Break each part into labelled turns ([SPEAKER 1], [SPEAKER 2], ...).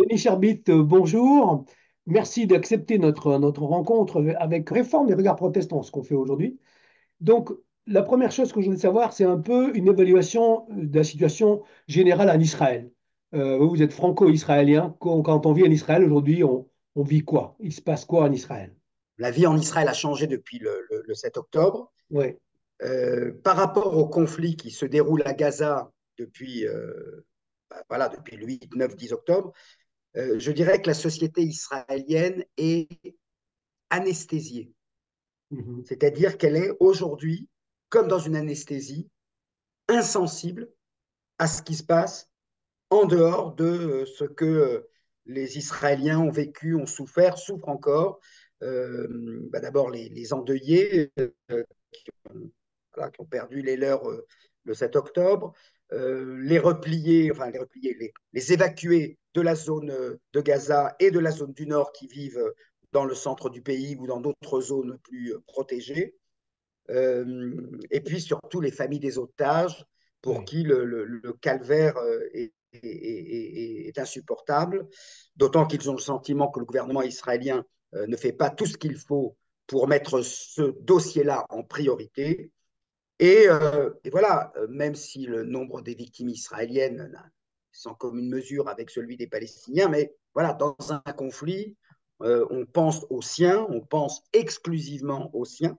[SPEAKER 1] Denis Cherbit, bonjour. Merci d'accepter notre rencontre avec Réforme et Regards Protestants, ce qu'on fait aujourd'hui. Donc, la première chose que je voulais savoir, c'est un peu une évaluation de la situation générale en Israël. Vous êtes franco-israélien. Quand on vit en Israël aujourd'hui, on vit quoi? Il se passe quoi en Israël?
[SPEAKER 2] La vie en Israël a changé depuis le 7 octobre.
[SPEAKER 1] Oui.
[SPEAKER 2] Par rapport au conflit qui se déroule à Gaza depuis, voilà, depuis le 8, 9, 10 octobre, je dirais que la société israélienne est anesthésiée.
[SPEAKER 1] Mhm.
[SPEAKER 2] C'est-à-dire qu'elle est aujourd'hui, comme dans une anesthésie, insensible à ce qui se passe en dehors de ce que les Israéliens ont vécu, ont souffert, souffrent encore. D'abord les endeuillés voilà, qui ont perdu les leurs le 7 octobre, les évacués de la zone de Gaza et de la zone du Nord qui vivent dans le centre du pays ou dans d'autres zones plus protégées. Et puis surtout les familles des otages pour
[SPEAKER 1] Oui.
[SPEAKER 2] qui le calvaire est insupportable, d'autant qu'ils ont le sentiment que le gouvernement israélien ne fait pas tout ce qu'il faut pour mettre ce dossier-là en priorité. Et voilà, même si le nombre des victimes israéliennes n'a sans commune mesure avec celui des Palestiniens, mais voilà, dans un conflit, on pense aux siens, on pense exclusivement aux siens.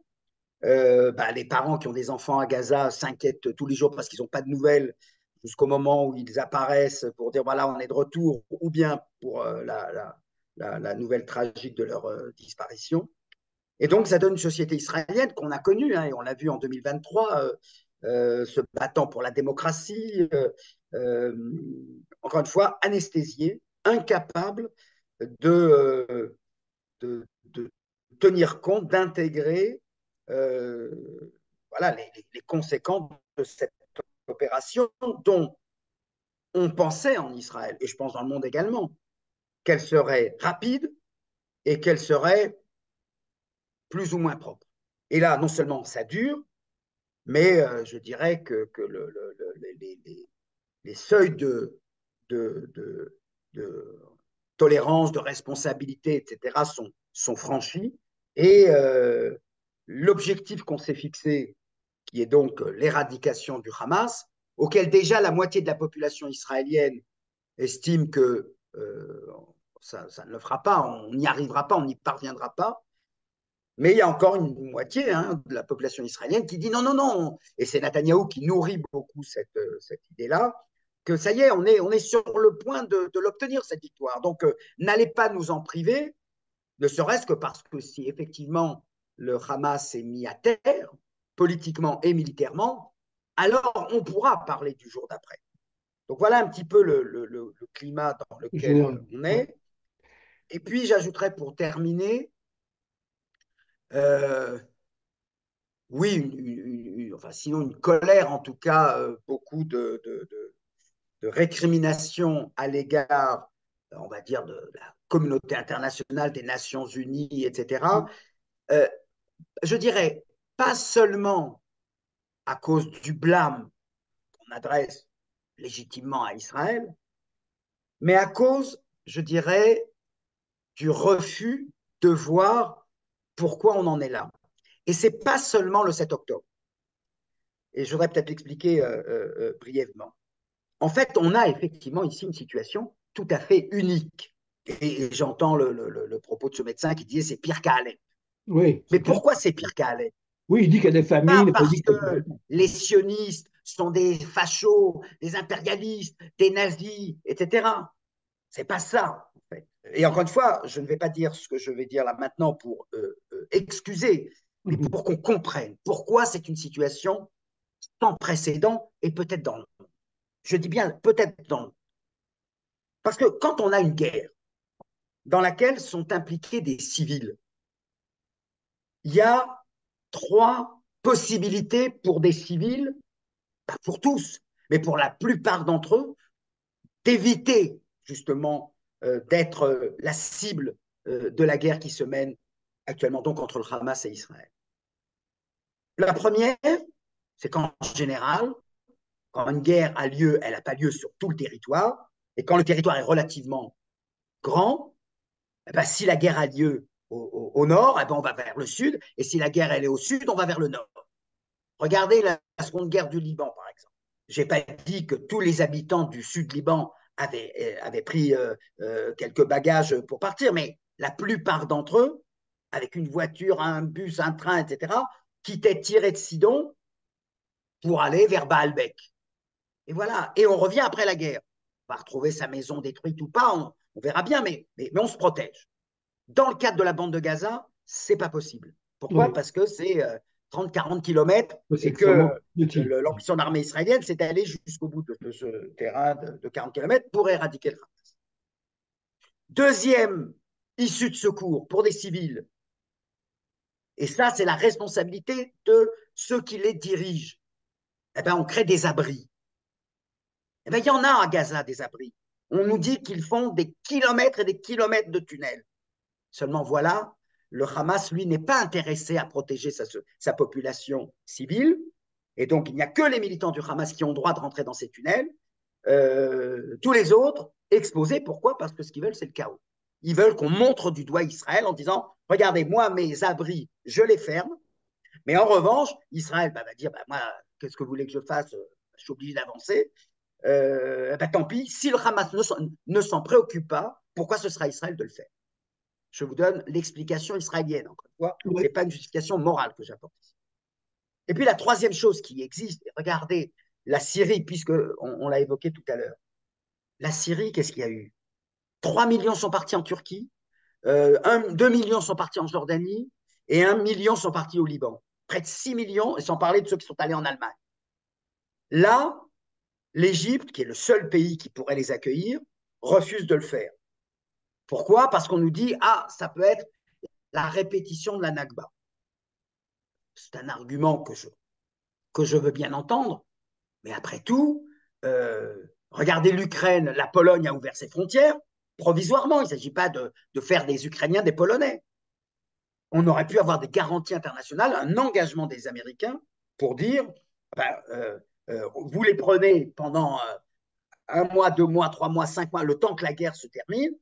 [SPEAKER 2] Les parents qui ont des enfants à Gaza s'inquiètent tous les jours parce qu'ils n'ont pas de nouvelles jusqu'au moment où ils apparaissent pour dire voilà, on est de retour, ou bien pour la nouvelle tragique de leur disparition. Et donc, ça donne une société israélienne qu'on a connue, hein, et on l'a vu en 2023, se battant pour la démocratie, euh, encore une fois, anesthésiée, incapable de tenir compte, d'intégrer euh, voilà, les conséquences de cette opération dont on pensait en Israël, et je pense dans le monde également, qu'elle serait rapide et qu'elle serait plus ou moins propre. Et là, non seulement ça dure, mais je dirais que les seuils de tolérance, de responsabilité, etc., sont franchis. Et l'objectif qu'on s'est fixé, qui est donc l'éradication du Hamas, auquel déjà la moitié de la population israélienne estime que ça ne le fera pas, on n'y arrivera pas, on n'y parviendra pas. Mais il y a encore une moitié de la population israélienne qui dit non, non, non. Et c'est Netanyahou qui nourrit beaucoup cette idée-là, que ça y est, on est sur le point de l'obtenir, cette victoire. Donc, n'allez pas nous en priver, ne serait-ce que parce que si effectivement le Hamas est mis à terre, politiquement et militairement, alors on pourra parler du jour d'après. Donc voilà un petit peu le climat dans lequel
[SPEAKER 1] Général.
[SPEAKER 2] on
[SPEAKER 1] Ouais.
[SPEAKER 2] est. Et puis j'ajouterais pour terminer, euh, oui, enfin, sinon une colère en tout cas, beaucoup de récriminations à l'égard, on va dire, de la communauté internationale, des Nations Unies, etc. Euh, je dirais pas seulement à cause du blâme qu'on adresse légitimement à Israël, mais à cause, je dirais, du refus de voir pourquoi on en est là. Et c'est pas seulement le 7 octobre. Et je voudrais peut-être l'expliquer brièvement. En fait, on a effectivement ici une situation tout à fait unique. Et j'entends le propos de ce médecin qui disait c'est pire qu'à Alep.
[SPEAKER 1] Oui,
[SPEAKER 2] Mais
[SPEAKER 1] c'est clair.
[SPEAKER 2] pourquoi c'est pire qu'à Alep?
[SPEAKER 1] Oui, il dit qu'il y a des familles,
[SPEAKER 2] Pas
[SPEAKER 1] les
[SPEAKER 2] parce
[SPEAKER 1] politiques,
[SPEAKER 2] que les sionistes sont des fachos, des impérialistes, des nazis, etc. C'est pas ça, en fait. Et encore une fois, je ne vais pas dire ce que je vais dire là maintenant pour excuser, mais pour qu'on comprenne pourquoi c'est une situation sans précédent et peut-être dans le monde. Je dis bien peut-être dans le monde. Parce que quand on a une guerre dans laquelle sont impliqués des civils, il y a trois possibilités pour des civils, pas pour tous, mais pour la plupart d'entre eux, d'éviter justement d'être la cible de la guerre qui se mène actuellement donc entre le Hamas et Israël. La première, c'est qu'en général, quand une guerre a lieu, elle n'a pas lieu sur tout le territoire, et quand le territoire est relativement grand, eh ben, si la guerre a lieu au nord, eh ben, on va vers le sud, et si la guerre elle est au sud, on va vers le nord. Regardez la seconde guerre du Liban, par exemple. Je n'ai pas dit que tous les habitants du sud Liban avaient pris quelques bagages pour partir, mais la plupart d'entre eux, avec une voiture, un bus, un train, etc., quittaient Tyr de Sidon pour aller vers Baalbek. Et voilà. Et on revient après la guerre. On va retrouver sa maison détruite ou pas, on verra bien, mais on se protège. Dans le cadre de la bande de Gaza, c'est pas possible. Pourquoi?
[SPEAKER 1] Oui,
[SPEAKER 2] Parce que c'est 30-40 kilomètres
[SPEAKER 1] c'est
[SPEAKER 2] et que
[SPEAKER 1] extrêmement petit.
[SPEAKER 2] l'ambition de l'armée israélienne, c'est d'aller jusqu'au bout de ce terrain de 40 kilomètres pour éradiquer le Hamas. Deuxième issue de secours pour des civils, et ça, c'est la responsabilité de ceux qui les dirigent. Eh ben, on crée des abris. Eh ben, il y en a à Gaza des abris. On nous dit qu'ils font des kilomètres et des kilomètres de tunnels. Seulement voilà, le Hamas, lui, n'est pas intéressé à protéger sa population civile. Et donc, il n'y a que les militants du Hamas qui ont le droit de rentrer dans ces tunnels. Tous les autres exposés. Pourquoi? Parce que ce qu'ils veulent, c'est le chaos. Ils veulent qu'on montre du doigt Israël en disant, regardez, moi, mes abris, je les ferme. Mais en revanche, Israël va dire, bah, moi, qu'est-ce que vous voulez que je fasse? Je suis obligé d'avancer. Tant pis, si le Hamas ne s'en préoccupe pas, pourquoi ce sera Israël de le faire? Je vous donne l'explication israélienne, encore une fois. Ce n'est
[SPEAKER 1] Oui,
[SPEAKER 2] pas une justification morale que j'apporte ici. Et puis la troisième chose qui existe, regardez la Syrie, puisqu'on l'a évoqué tout à l'heure. La Syrie, qu'est-ce qu'il y a eu? 3 millions sont partis en Turquie, 2 millions sont partis en Jordanie et 1 million sont partis au Liban. Près de 6 millions, et sans parler de ceux qui sont allés en Allemagne. Là, l'Égypte, qui est le seul pays qui pourrait les accueillir, refuse de le faire. Pourquoi? Parce qu'on nous dit, ah, ça peut être la répétition de la Nakba. C'est un argument que je veux bien entendre, mais après tout, regardez l'Ukraine, la Pologne a ouvert ses frontières provisoirement. Il ne s'agit pas de faire des Ukrainiens des Polonais. On aurait pu avoir des garanties internationales, un engagement des Américains pour dire ben, vous les prenez pendant 1 mois, 2 mois, 3 mois, 5 mois, le temps que la guerre se termine,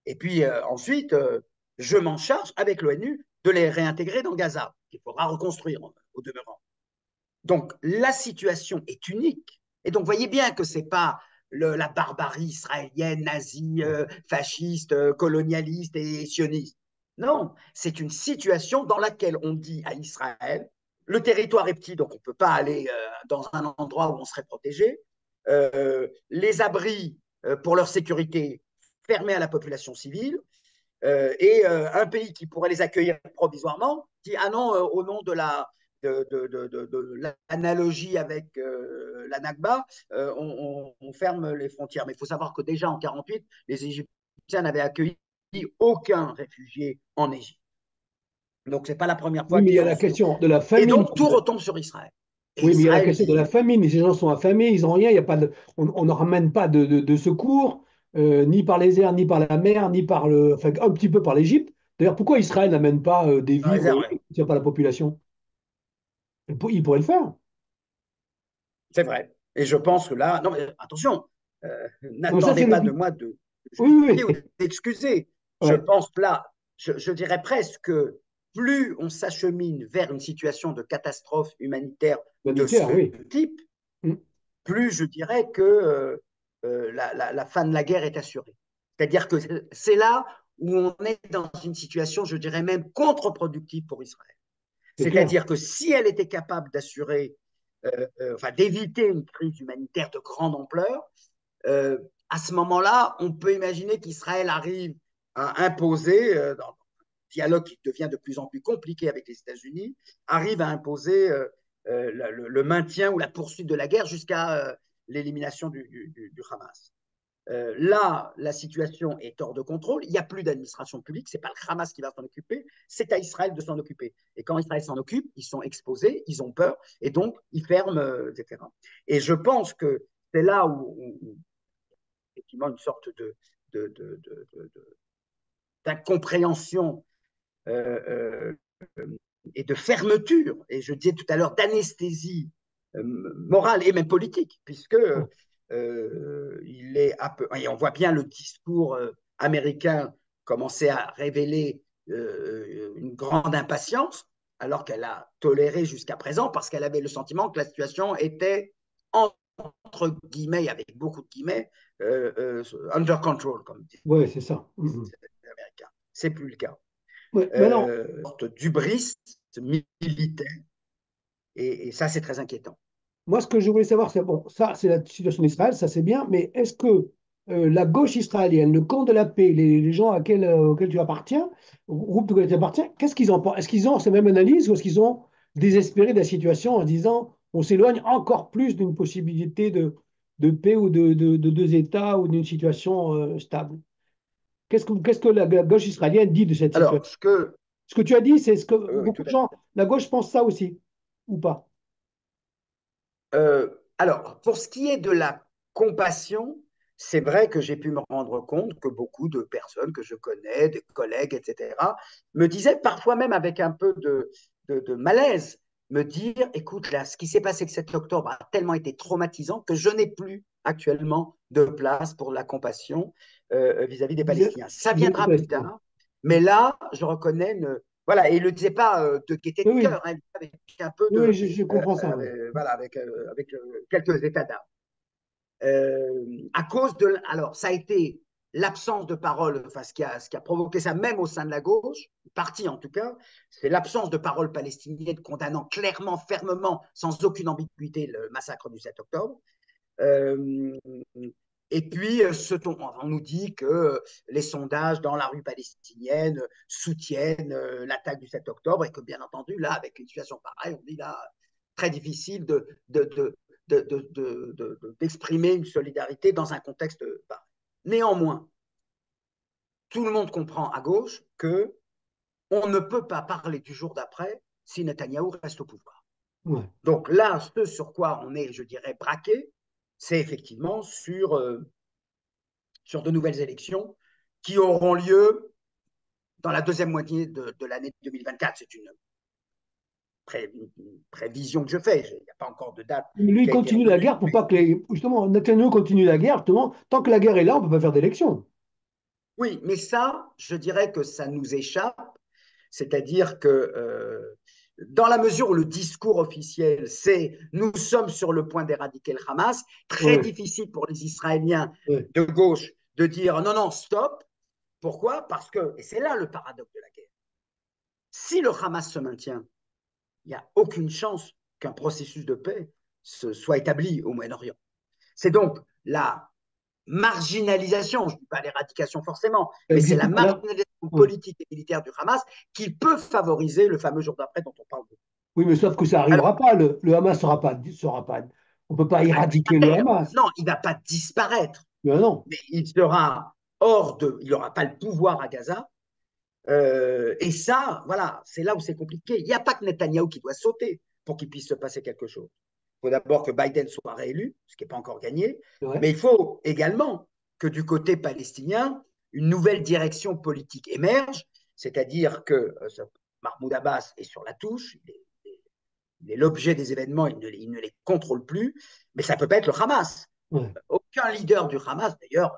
[SPEAKER 2] et puis ensuite, je m'en charge avec l'ONU de les réintégrer dans Gaza, qu'il faudra reconstruire au demeurant. Donc, la situation est unique. Et donc, voyez bien que ce n'est pas la barbarie israélienne, nazie, fasciste, colonialiste et sioniste. Non, c'est une situation dans laquelle on dit à Israël, le territoire est petit, donc on ne peut pas aller dans un endroit où on serait protégé. Les abris pour leur sécurité fermés à la population civile. Et un pays qui pourrait les accueillir provisoirement dit ah non, au nom de l'analogie avec la Nakba, on ferme les frontières. Mais il faut savoir que déjà en 1948, les Égyptiens n'avaient accueilli aucun réfugié en Égypte. Donc, ce n'est pas la première
[SPEAKER 1] oui,
[SPEAKER 2] fois
[SPEAKER 1] mais il y
[SPEAKER 2] qu'ils
[SPEAKER 1] a
[SPEAKER 2] en
[SPEAKER 1] la
[SPEAKER 2] sont.
[SPEAKER 1] question de la
[SPEAKER 2] Et
[SPEAKER 1] famine.
[SPEAKER 2] donc, tout retombe sur Israël. Et
[SPEAKER 1] Oui, mais il y a la
[SPEAKER 2] Israël
[SPEAKER 1] question de la
[SPEAKER 2] dit
[SPEAKER 1] famine. Ces gens sont affamés, ils n'ont rien, il y a pas de, on ne ramène pas de secours, ni par les airs, ni par la mer, ni par enfin, un petit peu par l'Égypte. D'ailleurs, pourquoi Israël n'amène pas des vivres et
[SPEAKER 2] réserve.
[SPEAKER 1] ne soutient pas la population? Il pourrait le faire.
[SPEAKER 2] C'est vrai. Et je pense que là, non, mais attention,
[SPEAKER 1] Donc ça,
[SPEAKER 2] n'attendez
[SPEAKER 1] c'est le.
[SPEAKER 2] pas de moi de
[SPEAKER 1] Oui,
[SPEAKER 2] justifier
[SPEAKER 1] oui,
[SPEAKER 2] ou
[SPEAKER 1] oui.
[SPEAKER 2] d'excuser. Je
[SPEAKER 1] Ouais.
[SPEAKER 2] pense là, je dirais presque que plus on s'achemine vers une situation de catastrophe humanitaire de
[SPEAKER 1] Humanitaire,
[SPEAKER 2] ce
[SPEAKER 1] oui.
[SPEAKER 2] type,
[SPEAKER 1] Mm.
[SPEAKER 2] plus je dirais que la fin de la guerre est assurée. C'est-à-dire que c'est là où on est dans une situation, je dirais même contre-productive pour Israël.
[SPEAKER 1] C'est clair.
[SPEAKER 2] C'est-à-dire que si elle était capable d'assurer, enfin d'éviter une crise humanitaire de grande ampleur, à ce moment-là, on peut imaginer qu'Israël arrive à imposer, dans un dialogue qui devient de plus en plus compliqué avec les États-Unis, arrive à imposer le maintien ou la poursuite de la guerre jusqu'à l'élimination du Hamas. Là, la situation est hors de contrôle. Il n'y a plus d'administration publique. Ce n'est pas le Hamas qui va s'en occuper. C'est à Israël de s'en occuper. Et quand Israël s'en occupe, ils sont exposés, ils ont peur, et donc ils ferment, etc. Et je pense que c'est là où effectivement, une sorte de, de, de, d'incompréhension euh, et de fermeture, et je disais tout à l'heure d'anesthésie morale et même politique, puisque il est et on voit bien le discours américain commençait à révéler une grande impatience, alors qu'elle a toléré jusqu'à présent parce qu'elle avait le sentiment que la situation était entre guillemets, avec beaucoup de guillemets, under control, comme disent
[SPEAKER 1] Ouais, c'est ça.
[SPEAKER 2] les Américains. C'est plus le cas.
[SPEAKER 1] Ouais, mais alors,
[SPEAKER 2] D'ubris militaire, et ça, c'est très inquiétant.
[SPEAKER 1] moi, ce que je voulais savoir, c'est, bon, ça, c'est la situation d'Israël, ça c'est bien, mais est-ce que la gauche israélienne, le camp de la paix, les gens auxquels tu appartiens, au groupe auquel tu appartiens, qu'est-ce qu'ils en pensent? Est-ce qu'ils ont cette même analyse ou est-ce qu'ils ont désespéré de la situation en disant on s'éloigne encore plus d'une possibilité de paix ou de deux États ou d'une situation stable? Qu'est-ce que la gauche israélienne dit de cette situation?
[SPEAKER 2] Alors, ce que,
[SPEAKER 1] Ce que tu as dit, c'est ce que
[SPEAKER 2] oui,
[SPEAKER 1] beaucoup
[SPEAKER 2] tout
[SPEAKER 1] de
[SPEAKER 2] à
[SPEAKER 1] gens, la gauche pense ça aussi, ou pas?
[SPEAKER 2] Alors, pour ce qui est de la compassion, c'est vrai que j'ai pu me rendre compte que beaucoup de personnes que je connais, des collègues, etc., me disaient parfois même avec un peu de malaise, me dire, écoute, là, ce qui s'est passé le 7 octobre a tellement été traumatisant que je n'ai plus actuellement de place pour la compassion vis-à-vis des Palestiniens. Ça
[SPEAKER 1] Vis-à-vis des
[SPEAKER 2] viendra plus
[SPEAKER 1] Palestiniens.
[SPEAKER 2] tard, mais là, je reconnais, voilà, et il ne le disait pas de gaieté
[SPEAKER 1] Oui,
[SPEAKER 2] de
[SPEAKER 1] oui,
[SPEAKER 2] cœur, hein, avec un peu
[SPEAKER 1] oui, je comprends ça. Oui.
[SPEAKER 2] voilà, avec quelques états d'âme. À cause de. Alors, ça a été l'absence de parole, enfin, ce qui a provoqué ça, même au sein de la gauche, partie en tout cas, c'est l'absence de parole palestinienne condamnant clairement, fermement, sans aucune ambiguïté, le massacre du 7 octobre. Euh, et puis, on nous dit que les sondages dans la rue palestinienne soutiennent l'attaque du 7 octobre et que, bien entendu, là, avec une situation pareille, on dit là, très difficile d'exprimer une solidarité dans un contexte pareil. Néanmoins, tout le monde comprend à gauche que on ne peut pas parler du jour d'après si Netanyahou reste au pouvoir.
[SPEAKER 1] Ouais.
[SPEAKER 2] Donc là, ce sur quoi on est, je dirais, braqué, c'est effectivement sur de nouvelles élections qui auront lieu dans la deuxième moitié de l'année 2024. C'est une prévision que je fais. Il n'y a pas encore de date
[SPEAKER 1] Lui, il
[SPEAKER 2] qui a été
[SPEAKER 1] continue la
[SPEAKER 2] retenue.
[SPEAKER 1] guerre pour pas que justement, Netanyahu continue la guerre, justement, tant que la guerre est là, on ne peut pas faire d'élection.
[SPEAKER 2] Oui, mais ça, je dirais que ça nous échappe. C'est-à-dire que dans la mesure où le discours officiel, c'est nous sommes sur le point d'éradiquer le Hamas, très
[SPEAKER 1] Ouais,
[SPEAKER 2] difficile pour les Israéliens
[SPEAKER 1] ouais,
[SPEAKER 2] de gauche de dire non, non, stop. Pourquoi? Parce que, et c'est là le paradoxe de la guerre, si le Hamas se maintient, il n'y a aucune chance qu'un processus de paix soit établi au Moyen-Orient. C'est donc la marginalisation, je ne dis pas l'éradication forcément,
[SPEAKER 1] ça
[SPEAKER 2] mais c'est
[SPEAKER 1] existe
[SPEAKER 2] la
[SPEAKER 1] pas là.
[SPEAKER 2] marginalisation
[SPEAKER 1] Ouais.
[SPEAKER 2] politique et militaire du Hamas qui peut favoriser le fameux jour d'après dont on parle beaucoup.
[SPEAKER 1] Oui, mais sauf que ça
[SPEAKER 2] Alors,
[SPEAKER 1] n'arrivera pas. Le Hamas sera pas. On ne peut pas éradiquer le Hamas.
[SPEAKER 2] non, il ne va pas disparaître,
[SPEAKER 1] Mais non.
[SPEAKER 2] mais il sera il n'aura pas le pouvoir à Gaza. Et ça, voilà, c'est là où c'est compliqué. Il n'y a pas que Netanyahou qui doit sauter pour qu'il puisse se passer quelque chose. Il faut d'abord que Biden soit réélu, ce qui n'est pas encore gagné,
[SPEAKER 1] Ouais,
[SPEAKER 2] mais il faut également que du côté palestinien, une nouvelle direction politique émerge, c'est-à-dire que Mahmoud Abbas est sur la touche, il est l'objet des événements, il ne les contrôle plus, mais ça ne peut pas être le Hamas.
[SPEAKER 1] ouais.
[SPEAKER 2] Aucun leader du Hamas, d'ailleurs,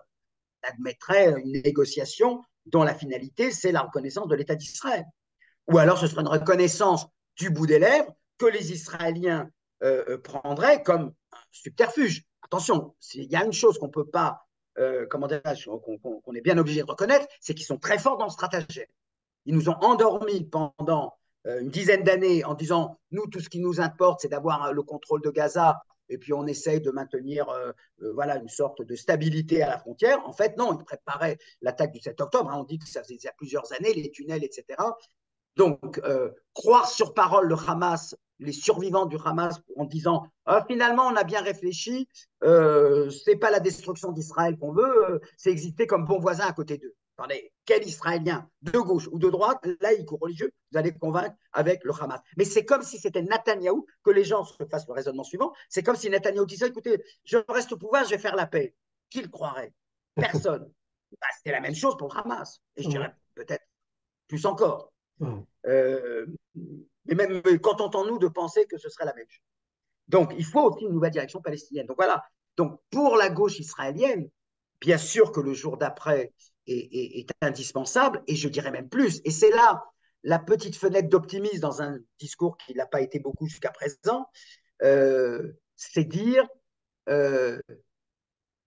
[SPEAKER 2] admettrait une négociation dont la finalité, c'est la reconnaissance de l'État d'Israël. Ou alors ce serait une reconnaissance du bout des lèvres que les Israéliens prendraient comme un subterfuge. Attention, il y a une chose qu'on ne peut pas, comment qu'on est bien obligé de reconnaître, c'est qu'ils sont très forts dans le stratagème. Ils nous ont endormis pendant une dizaine d'années en disant, nous, tout ce qui nous importe, c'est d'avoir le contrôle de Gaza, et puis on essaye de maintenir voilà, une sorte de stabilité à la frontière. En fait, non, ils préparaient l'attaque du 7 octobre. Hein, on dit que ça faisait il y a plusieurs années, les tunnels, etc. Donc, croire sur parole le Hamas, les survivants du Hamas, en disant finalement, on a bien réfléchi, c'est pas la destruction d'Israël qu'on veut, c'est exister comme bon voisin à côté d'eux. Attendez, quel Israélien, de gauche ou de droite, laïque ou religieux, vous allez convaincre avec le Hamas. Mais c'est comme si c'était Netanyahou, que les gens se fassent le raisonnement suivant, c'est comme si Netanyahou disait, écoutez, je reste au pouvoir, je vais faire la paix. Qui le croirait? Personne. Bah, c'est la même chose pour le Hamas. Et je
[SPEAKER 1] Ouais,
[SPEAKER 2] dirais peut-être plus encore.
[SPEAKER 1] ouais.
[SPEAKER 2] Euh, mais même contentons-nous de penser que ce serait la même chose. Donc, il faut aussi une nouvelle direction palestinienne. Donc voilà. Donc, pour la gauche israélienne, bien sûr que le jour d'après, est indispensable, et je dirais même plus. Et c'est là la petite fenêtre d'optimisme dans un discours qui n'a pas été beaucoup jusqu'à présent, c'est dire euh,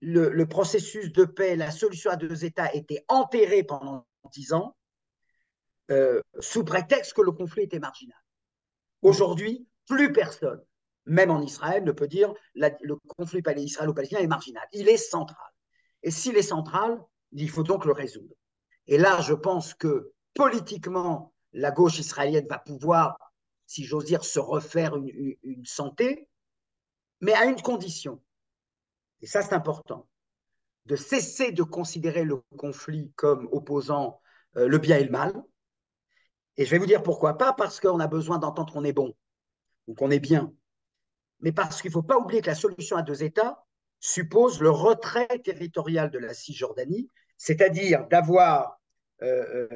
[SPEAKER 2] le processus de paix, la solution à deux États était enterré pendant 10 ans sous prétexte que le conflit était marginal. Aujourd'hui, plus personne, même en Israël, ne peut dire le conflit israélo-palestinien est marginal. Il est central. Et s'il est central, il faut donc le résoudre. Et là, je pense que politiquement, la gauche israélienne va pouvoir, si j'ose dire, se refaire une santé, mais à une condition. Et ça, c'est important, de cesser de considérer le conflit comme opposant le bien et le mal. Et je vais vous dire pourquoi. Pas parce qu'on a besoin d'entendre qu'on est bon ou qu'on est bien, mais parce qu'il ne faut pas oublier que la solution à deux États suppose le retrait territorial de la Cisjordanie, c'est-à-dire d'avoir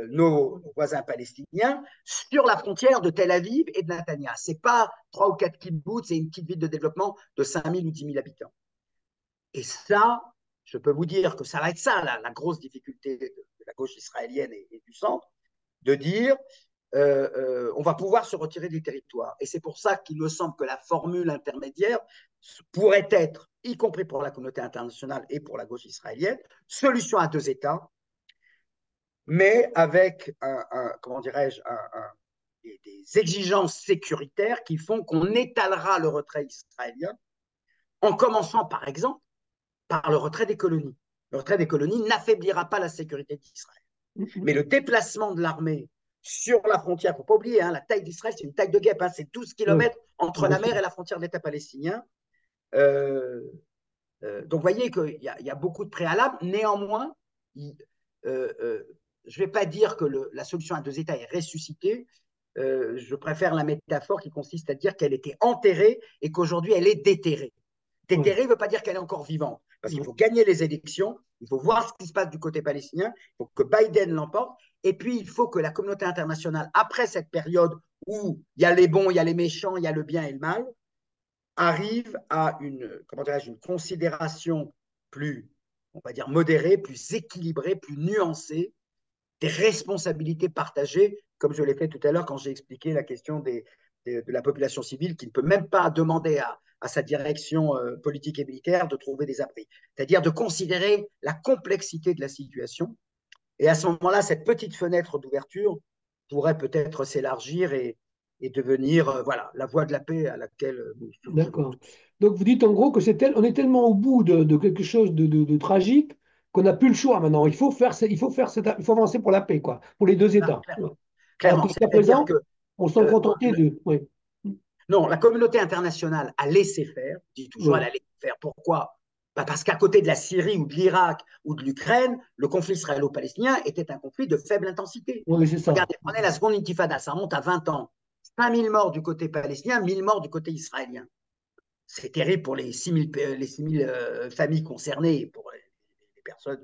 [SPEAKER 2] nos voisins palestiniens sur la frontière de Tel Aviv et de Netanya. Ce n'est pas 3 ou 4 kibbutz, c'est une petite ville de développement de 5 000 ou 10 000 habitants. Et ça, je peux vous dire que ça va être ça, la grosse difficulté de la gauche israélienne et du centre, de dire on va pouvoir se retirer des territoires. Et c'est pour ça qu'il me semble que la formule intermédiaire pourrait être, y compris pour la communauté internationale et pour la gauche israélienne, solution à deux États, mais avec comment dirais-je, des exigences sécuritaires qui font qu'on étalera le retrait israélien, en commençant par exemple par le retrait des colonies. Le retrait des colonies n'affaiblira pas la sécurité d'Israël. Mais le déplacement de l'armée sur la frontière, il ne faut pas oublier, la taille d'Israël, c'est une taille de guêpe, c'est 12
[SPEAKER 1] Oui,
[SPEAKER 2] kilomètres entre
[SPEAKER 1] bien
[SPEAKER 2] la mer
[SPEAKER 1] sûr.
[SPEAKER 2] et la frontière de l'État palestinien. Euh, donc, vous voyez qu'il y a beaucoup de préalables. Néanmoins, je ne vais pas dire que la solution à deux États est ressuscitée. Je préfère la métaphore qui consiste à dire qu'elle était enterrée et qu'aujourd'hui, elle est déterrée.
[SPEAKER 1] Oui,
[SPEAKER 2] Déterrée ne veut pas dire qu'elle est encore vivante, parce qu'il
[SPEAKER 1] oui.
[SPEAKER 2] faut gagner les élections, il faut voir ce qui se passe du côté palestinien, il faut que Biden l'emporte, et puis il faut que la communauté internationale, après cette période où il y a les bons, il y a les méchants, il y a le bien et le mal, arrive à une considération plus, on va dire, modérée, plus équilibrée, plus nuancée, des responsabilités partagées, comme je l'ai fait tout à l'heure quand j'ai expliqué la question de la population civile qui ne peut même pas demander à sa direction politique et militaire de trouver des abris. C'est-à-dire de considérer la complexité de la situation. Et à ce moment-là, cette petite fenêtre d'ouverture pourrait peut-être s'élargir et devenir voilà, la voie de la paix à laquelle nous souscrivons
[SPEAKER 1] D'accord.
[SPEAKER 2] tous.
[SPEAKER 1] Donc vous dites en gros que on est tellement au bout de quelque chose de tragique qu'on n'a plus le choix maintenant. Il faut avancer pour la paix, quoi, pour les deux
[SPEAKER 2] Là,
[SPEAKER 1] États. Ouais. Alors
[SPEAKER 2] clairement,
[SPEAKER 1] que jusqu'à
[SPEAKER 2] c'est-à-dire que
[SPEAKER 1] présent, on s'en contentait
[SPEAKER 2] le,
[SPEAKER 1] de. Oui,
[SPEAKER 2] non, la communauté internationale a laissé faire, je dis toujours, elle
[SPEAKER 1] oui,
[SPEAKER 2] a laissé faire. Pourquoi? Bah parce qu'à côté de la Syrie ou de l'Irak ou de l'Ukraine, le conflit israélo-palestinien était un conflit de faible intensité.
[SPEAKER 1] oui, c'est ça.
[SPEAKER 2] Regardez, prenez la seconde intifada, ça remonte à 20 ans. 5 000 morts du côté palestinien, 1 000 morts du côté israélien. C'est terrible pour les 6 000, familles concernées, pour les personnes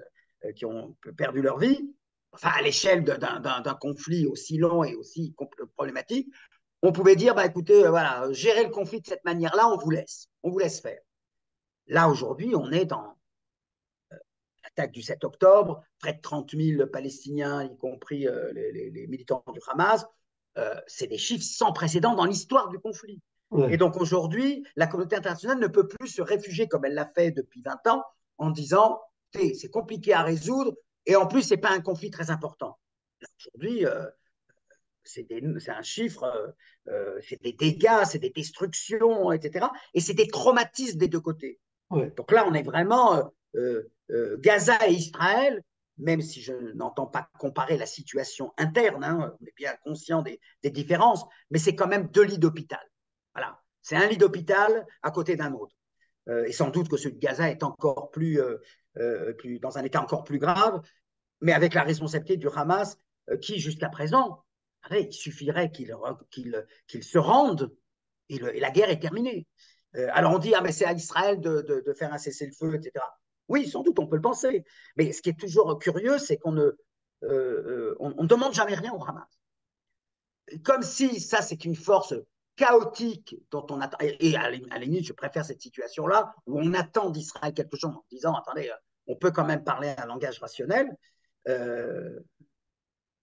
[SPEAKER 2] qui ont perdu leur vie. Enfin, à l'échelle d'un conflit aussi long et aussi problématique, on pouvait dire, bah, écoutez, voilà, gérer le conflit de cette manière-là, on vous laisse faire. Là, aujourd'hui, on est dans l'attaque du 7 octobre, près de 30 000 Palestiniens, y compris les militants du Hamas. C'est des chiffres sans précédent dans l'histoire du conflit. Et
[SPEAKER 1] Ouais.
[SPEAKER 2] donc aujourd'hui, la communauté internationale ne peut plus se réfugier comme elle l'a fait depuis 20 ans en disant c'est compliqué à résoudre et en plus, ce n'est pas un conflit très important. Aujourd'hui, c'est un chiffre, c'est des dégâts, c'est des destructions, etc. Et c'est des traumatismes des deux côtés.
[SPEAKER 1] Ouais.
[SPEAKER 2] Donc là, on est vraiment Gaza et Israël, même si je n'entends pas comparer la situation interne, hein, on est bien conscient des différences, mais c'est quand même 2 lits d'hôpital. Voilà, c'est un lit d'hôpital à côté d'un autre. Et sans doute que celui de Gaza est encore dans un état encore plus grave, mais avec la responsabilité du Hamas, qui jusqu'à présent, il suffirait qu'il se rende et la guerre est terminée. Alors on dit, ah, mais c'est à Israël de faire un cessez-le-feu, etc. Oui, sans doute, on peut le penser. Mais ce qui est toujours curieux, c'est qu'on ne demande jamais rien au Hamas. Comme si ça, c'est une force chaotique dont on attend. Et à la limite, je préfère cette situation-là où on attend d'Israël quelque chose en disant, attendez, on peut quand même parler un langage rationnel. Euh,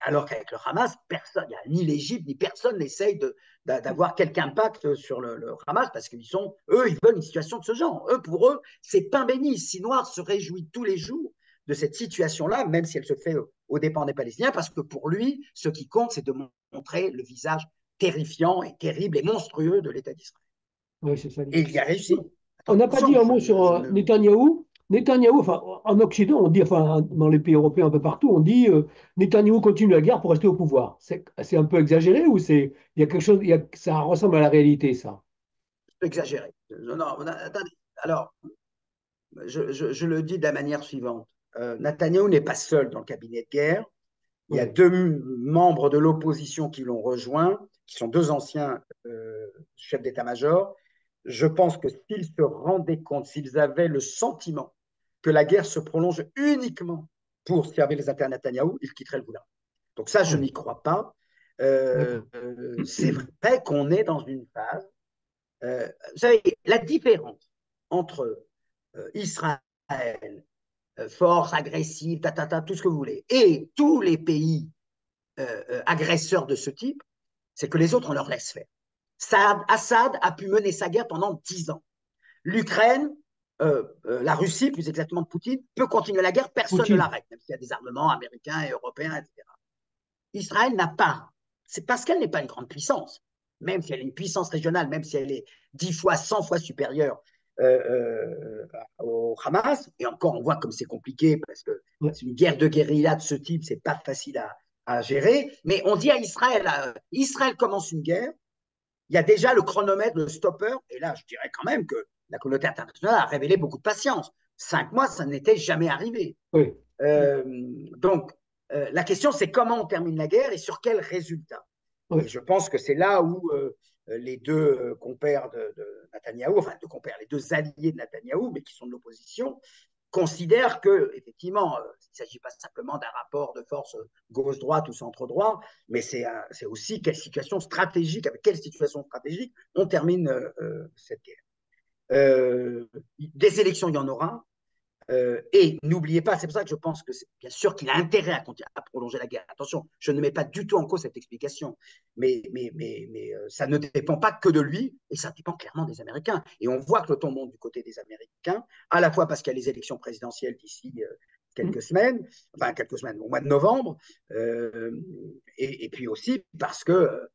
[SPEAKER 2] alors qu'avec le Hamas, personne, il y a ni l'Égypte, ni personne n'essaye d'avoir quelque impact sur le Hamas parce qu'ils sont, eux, ils veulent une situation de ce genre. Eux, pour eux, c'est pain béni. Sinoir se réjouit tous les jours de cette situation-là, même si elle se fait aux dépens des Palestiniens, parce que pour lui, ce qui compte, c'est de montrer le visage terrifiant et terrible et monstrueux de l'État d'Israël.
[SPEAKER 1] Oui, c'est ça
[SPEAKER 2] Et
[SPEAKER 1] l'idée.
[SPEAKER 2] il y a réussi.
[SPEAKER 1] On n'a pas dit
[SPEAKER 2] Attention,
[SPEAKER 1] un mot sur
[SPEAKER 2] je ne.
[SPEAKER 1] Netanyahou. Netanyahou, enfin, en Occident, on dit, enfin, dans les pays européens un peu partout, on dit Netanyahou continue la guerre pour rester au pouvoir. C'est un peu exagéré ou il y a quelque chose, ça ressemble à la réalité, ça?
[SPEAKER 2] Exagéré. Non, attendez. Alors, je le dis de la manière suivante. Netanyahou n'est pas seul dans le cabinet de guerre. Il y a
[SPEAKER 1] Oui,
[SPEAKER 2] deux membres de l'opposition qui l'ont rejoint, qui sont deux anciens chefs d'état-major. Je pense que s'ils se rendaient compte, s'ils avaient le sentiment que la guerre se prolonge uniquement pour servir les intérêts de Netanyahou, ils quitteraient le gouvernement. Donc ça, je
[SPEAKER 1] oui,
[SPEAKER 2] n'y crois pas.
[SPEAKER 1] d'accord.
[SPEAKER 2] C'est vrai qu'on est dans une phase. Vous savez, la différence entre Israël, force agressive, tout ce que vous voulez, et tous les pays agresseurs de ce type, c'est que les autres, on leur laisse faire. Assad a pu mener sa guerre pendant 10 ans. L'Ukraine, la Russie, plus exactement Poutine, peut continuer la guerre, personne ne
[SPEAKER 1] Poutine.
[SPEAKER 2] l'arrête, même s'il y a des armements américains et européens, etc. Israël n'a pas. C'est parce qu'elle n'est pas une grande puissance, même si elle est une puissance régionale, même si elle est 10 fois, 100 fois supérieure au Hamas. Et encore, on voit comme c'est compliqué parce que
[SPEAKER 1] Ouais.
[SPEAKER 2] c'est une guerre de guérilla de ce type, c'est pas facile à gérer. Mais on dit à Israël, Israël commence une guerre, il y a déjà le chronomètre, le stopper, et là, je dirais quand même que la communauté internationale a révélé beaucoup de patience. 5 mois, ça n'était jamais arrivé.
[SPEAKER 1] Oui.
[SPEAKER 2] Euh, donc, la question, c'est comment on termine la guerre et sur quel résultat.
[SPEAKER 1] Oui.
[SPEAKER 2] Et je pense que c'est là où les deux compères de Netanyahou, enfin, deux compères, les deux alliés de Netanyahou, mais qui sont de l'opposition, considèrent que, effectivement, il ne s'agit pas simplement d'un rapport de force gauche-droite ou centre-droit, mais c'est aussi quelle situation stratégique, avec quelle situation stratégique on termine cette guerre. Des élections, il y en aura. Et n'oubliez pas, c'est pour ça que je pense que c'est bien sûr qu'il a intérêt à prolonger la guerre. Attention, je ne mets pas du tout en cause cette explication, mais ça ne dépend pas que de lui, et ça dépend clairement des Américains. Et on voit que le ton monte du côté des Américains, à la fois parce qu'il y a les élections présidentielles d'ici quelques semaines, enfin quelques semaines, au mois de novembre, et puis aussi parce que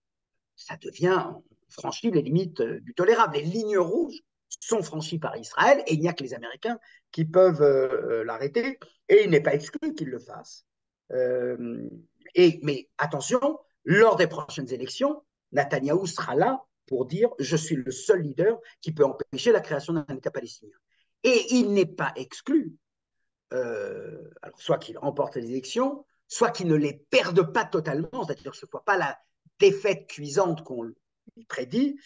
[SPEAKER 2] ça devient, on franchit les limites du tolérable. Les lignes rouges sont franchies par Israël et il n'y a que les Américains qui peuvent l'arrêter et il n'est pas exclu qu'ils le fassent. Euh, mais attention, lors des prochaines élections, Netanyahou sera là pour dire je suis le seul leader qui peut empêcher la création d'un État palestinien. Et il n'est pas exclu, alors soit qu'il remporte les élections, soit qu'il ne les perde pas totalement, c'est-à-dire que ce ne soit pas la défaite cuisante qu'on lui prédit,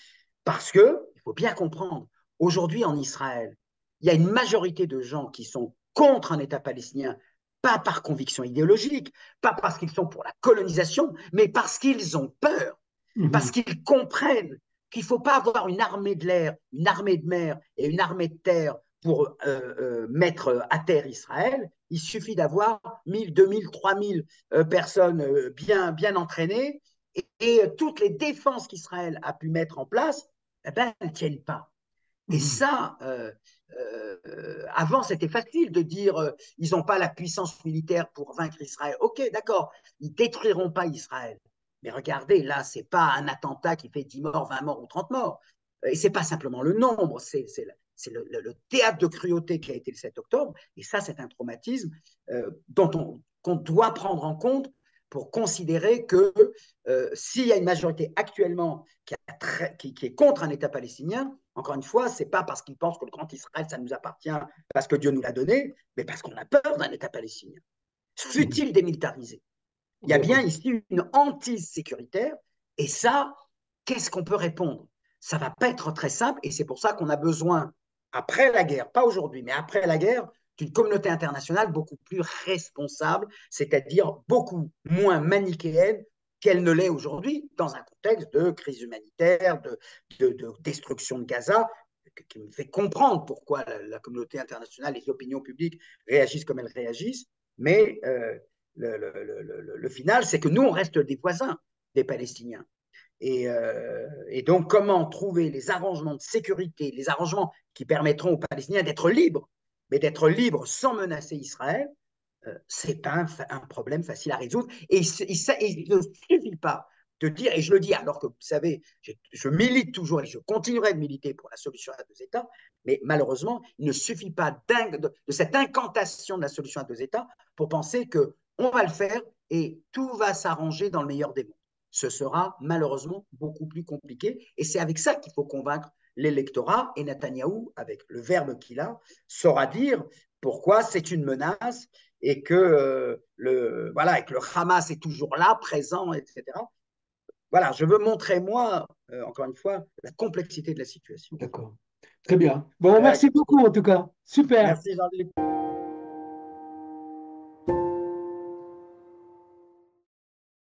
[SPEAKER 2] parce que, il faut bien comprendre, aujourd'hui en Israël, il y a une majorité de gens qui sont contre un État palestinien, pas par conviction idéologique, pas parce qu'ils sont pour la colonisation, mais parce qu'ils ont peur, parce
[SPEAKER 1] Mhm.
[SPEAKER 2] qu'ils comprennent qu'il ne faut pas avoir une armée de l'air, une armée de mer et une armée de terre pour mettre à terre Israël. Il suffit d'avoir 1000, 2000, 3000 personnes bien entraînées et toutes les défenses qu'Israël a pu mettre en place, eh ben, elles ne tiennent pas. Et
[SPEAKER 1] Mhm.
[SPEAKER 2] ça, avant, c'était facile de dire ils n'ont pas la puissance militaire pour vaincre Israël. Ok, d'accord, ils détruiront pas Israël. Mais regardez, là, c'est pas un attentat qui fait 10 morts, 20 morts ou 30 morts. Et c'est pas simplement le nombre, c'est le théâtre de cruauté qui a été le 7 octobre. Et ça, c'est un traumatisme qu'on doit prendre en compte pour considérer que s'il y a une majorité actuellement qui est contre un État palestinien, encore une fois, ce n'est pas parce qu'ils pensent que le grand Israël, ça nous appartient, parce que Dieu nous l'a donné, mais parce qu'on a peur d'un État palestinien.
[SPEAKER 1] Mhm.
[SPEAKER 2] Fut-il démilitarisé? Il y a bien
[SPEAKER 1] D'accord.
[SPEAKER 2] ici une hantise sécuritaire, et ça, qu'est-ce qu'on peut répondre? Ça ne va pas être très simple, et c'est pour ça qu'on a besoin, après la guerre, pas aujourd'hui, mais après la guerre, d'une communauté internationale beaucoup plus responsable, c'est-à-dire beaucoup moins manichéenne qu'elle ne l'est aujourd'hui, dans un contexte de crise humanitaire, de destruction de Gaza, qui me fait comprendre pourquoi la communauté internationale, les opinions publiques réagissent comme elles réagissent, mais le final, c'est que nous, on reste des voisins des Palestiniens. Et donc, comment trouver les arrangements de sécurité, les arrangements qui permettront aux Palestiniens d'être libres, mais d'être libres sans menacer Israël, c'est pas un problème facile à résoudre. Et il ne suffit pas de dire, et je le dis alors que vous savez, je milite toujours et je continuerai de militer pour la solution à deux États, mais malheureusement, il ne suffit pas de cette incantation de la solution à deux États pour penser qu'on va le faire et tout va s'arranger dans le meilleur des mondes. Ce sera malheureusement beaucoup plus compliqué et c'est avec ça qu'il faut convaincre l'électorat et Netanyahou, avec le verbe qu'il a, saura dire pourquoi c'est une menace et que, voilà, et que le Hamas est toujours là, présent, etc. Voilà, je veux montrer, moi, encore une fois, la complexité de la situation.
[SPEAKER 1] D'accord. Très bien. Bon, merci beaucoup en tout cas. Super.
[SPEAKER 2] Merci Jean-Luc.